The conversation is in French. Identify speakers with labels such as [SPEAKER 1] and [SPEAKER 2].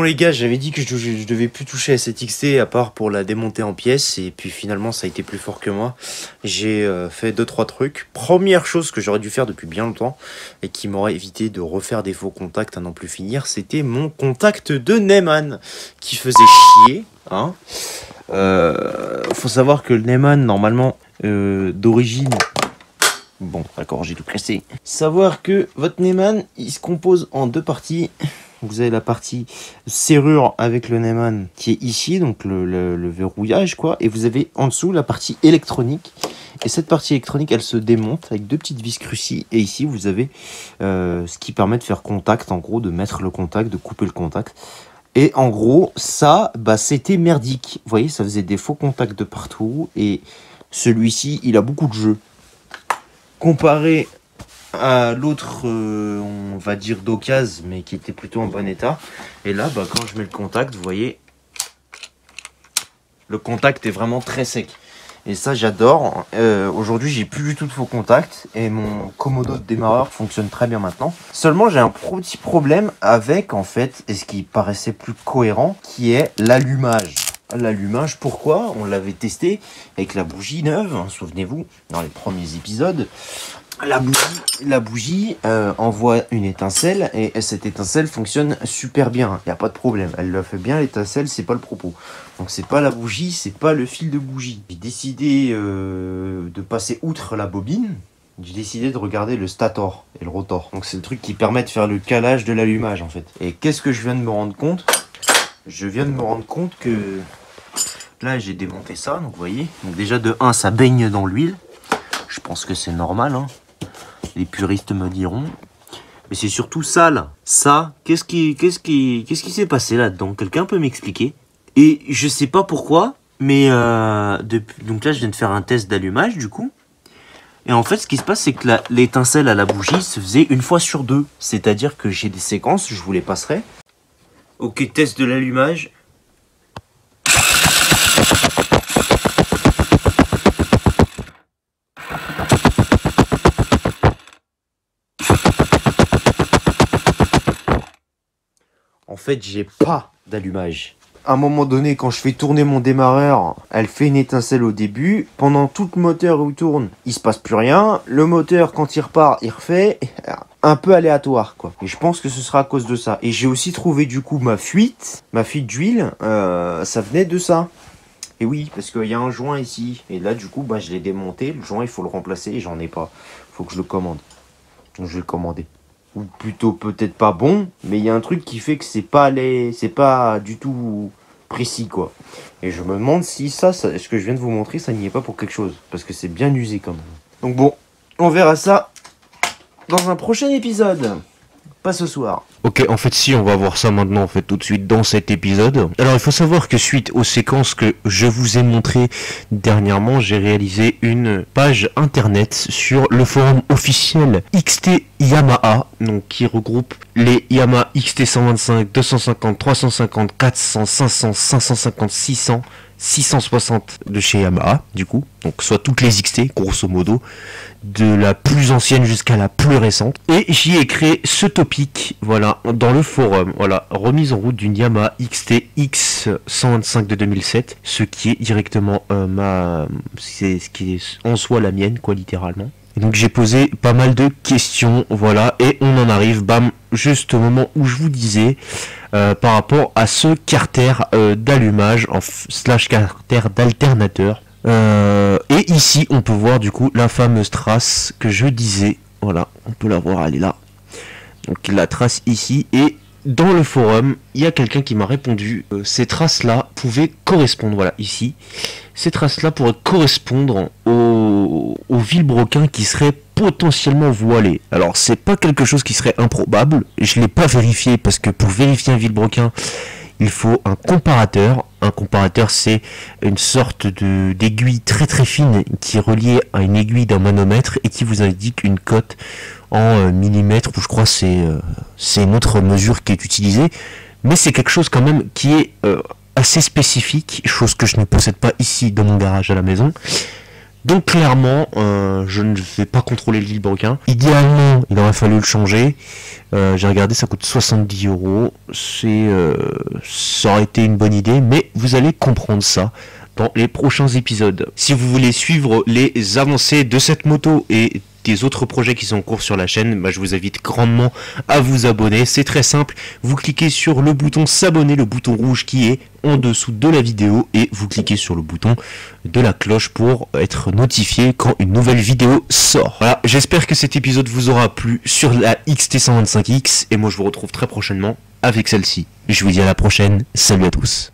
[SPEAKER 1] les gars, j'avais dit que je devais plus toucher à cette XT à part pour la démonter en pièces, et puis finalement ça a été plus fort que moi. J'ai fait 2-3 trucs. Première chose que j'aurais dû faire depuis bien longtemps et qui m'aurait évité de refaire des faux contacts à n'en plus finir, c'était mon contact de Neumann qui faisait chier. Hein. Faut savoir que le Neumann normalement d'origine... Bon, d'accord, j'ai tout cassé. Savoir que votre Neumann, il se compose en deux parties. Vous avez la partie serrure avec le Neumann qui est ici, donc le verrouillage, quoi. Et vous avez en dessous la partie électronique. Et cette partie électronique, elle se démonte avec deux petites vis crucis. Et ici, vous avez ce qui permet de faire contact, en gros, de mettre le contact, de couper le contact. Et en gros, ça, bah, c'était merdique. Vous voyez, ça faisait des faux contacts de partout. Et celui-ci, il a beaucoup de jeux. Comparé à l'autre, on va dire d'occasion, mais qui était plutôt en bon état. Et là, bah, quand je mets le contact, vous voyez, le contact est vraiment très sec. Et ça, j'adore. Aujourd'hui, j'ai plus du tout de faux contacts. Et mon Komodo de démarreur fonctionne très bien maintenant. Seulement, j'ai un petit problème avec, en fait, et ce qui paraissait plus cohérent, qui est l'allumage. L'allumage, pourquoi? On l'avait testé avec la bougie neuve, hein, souvenez-vous, dans les premiers épisodes. La bougie envoie une étincelle et cette étincelle fonctionne super bien, il n'y a pas de problème. Elle le fait bien, l'étincelle, c'est pas le propos. Donc c'est pas la bougie, c'est pas le fil de bougie. J'ai décidé de passer outre la bobine. J'ai décidé de regarder le stator et le rotor. Donc c'est le truc qui permet de faire le calage de l'allumage en fait. Et qu'est-ce que je viens de me rendre compte? Je viens de me rendre compte que là j'ai démonté ça, donc vous voyez. Donc déjà de 1 ça baigne dans l'huile. Je pense que c'est normal, hein. Les puristes me diront. Mais c'est surtout ça là. Ça, qu'est-ce qui s'est passé là-dedans? Quelqu'un peut m'expliquer? Et je sais pas pourquoi, mais donc là je viens de faire un test d'allumage du coup. Et en fait ce qui se passe c'est que l'étincelle à la bougie se faisait une fois sur deux. C'est-à-dire que j'ai des séquences, je vous les passerai. Ok, test de l'allumage. En fait, j'ai pas d'allumage. À un moment donné, quand je fais tourner mon démarreur, elle fait une étincelle au début. Pendant tout le moteur où il tourne, il se passe plus rien. Le moteur, quand il repart, il refait. Un peu aléatoire, quoi. Et je pense que ce sera à cause de ça. Et j'ai aussi trouvé, du coup, ma fuite d'huile, ça venait de ça. Et oui, parce qu'il y a un joint ici. Et là, du coup, bah, je l'ai démonté. Le joint, il faut le remplacer et j'en ai pas. Faut que je le commande. Donc, je vais le commander. Ou plutôt peut-être pas bon, mais il y a un truc qui fait que c'est pas du tout précis, quoi. Et je me demande si ça, ce que je viens de vous montrer, ça n'y est pas pour quelque chose, parce que c'est bien usé quand même. Donc bon, on verra ça dans un prochain épisode. Pas ce soir.
[SPEAKER 2] Ok, en fait si, on va voir ça maintenant, en fait, tout de suite dans cet épisode. Alors il faut savoir que suite aux séquences que je vous ai montrées dernièrement, j'ai réalisé une page internet sur le forum officiel XT Yamaha, donc qui regroupe les Yamaha XT 125, 250, 350, 400, 500, 550, 600, 660 de chez Yamaha, du coup, donc soit toutes les XT, grosso modo, de la plus ancienne jusqu'à la plus récente. Et j'y ai créé ce topic, voilà, dans le forum, voilà, remise en route d'une Yamaha XT X125 de 2007, ce qui est directement c'est ce qui est en soi la mienne, quoi, littéralement. Et donc j'ai posé pas mal de questions, voilà, et on en arrive, bam, juste au moment où je vous disais, par rapport à ce carter d'allumage, slash carter d'alternateur. Et ici on peut voir du coup la fameuse trace que je disais, voilà, on peut la voir, elle est là. Donc la trace ici, et dans le forum, il y a quelqu'un qui m'a répondu, ces traces-là pouvaient correspondre, voilà, ici. Ces traces-là pourraient correspondre au vilebrequin qui serait potentiellement voilé. Alors c'est pas quelque chose qui serait improbable, je l'ai pas vérifié parce que pour vérifier un vilebrequin, il faut un comparateur. Un comparateur, c'est une sorte d'aiguille très très fine qui est reliée à une aiguille d'un manomètre et qui vous indique une cote en millimètres, ou je crois c'est une autre mesure qui est utilisée, mais c'est quelque chose quand même qui est assez spécifique, chose que je ne possède pas ici dans mon garage à la maison. Donc clairement, je ne vais pas contrôler le vilebrequin. Idéalement, il aurait fallu le changer. J'ai regardé, ça coûte 70 euros. Ça aurait été une bonne idée, mais vous allez comprendre ça dans les prochains épisodes. Si vous voulez suivre les avancées de cette moto et des autres projets qui sont en cours sur la chaîne, je vous invite grandement à vous abonner. C'est très simple, vous cliquez sur le bouton s'abonner, le bouton rouge qui est en dessous de la vidéo, et vous cliquez sur le bouton de la cloche pour être notifié quand une nouvelle vidéo sort. Voilà, j'espère que cet épisode vous aura plu sur la XT125X, et moi je vous retrouve très prochainement avec celle-ci. Je vous dis à la prochaine, salut à tous.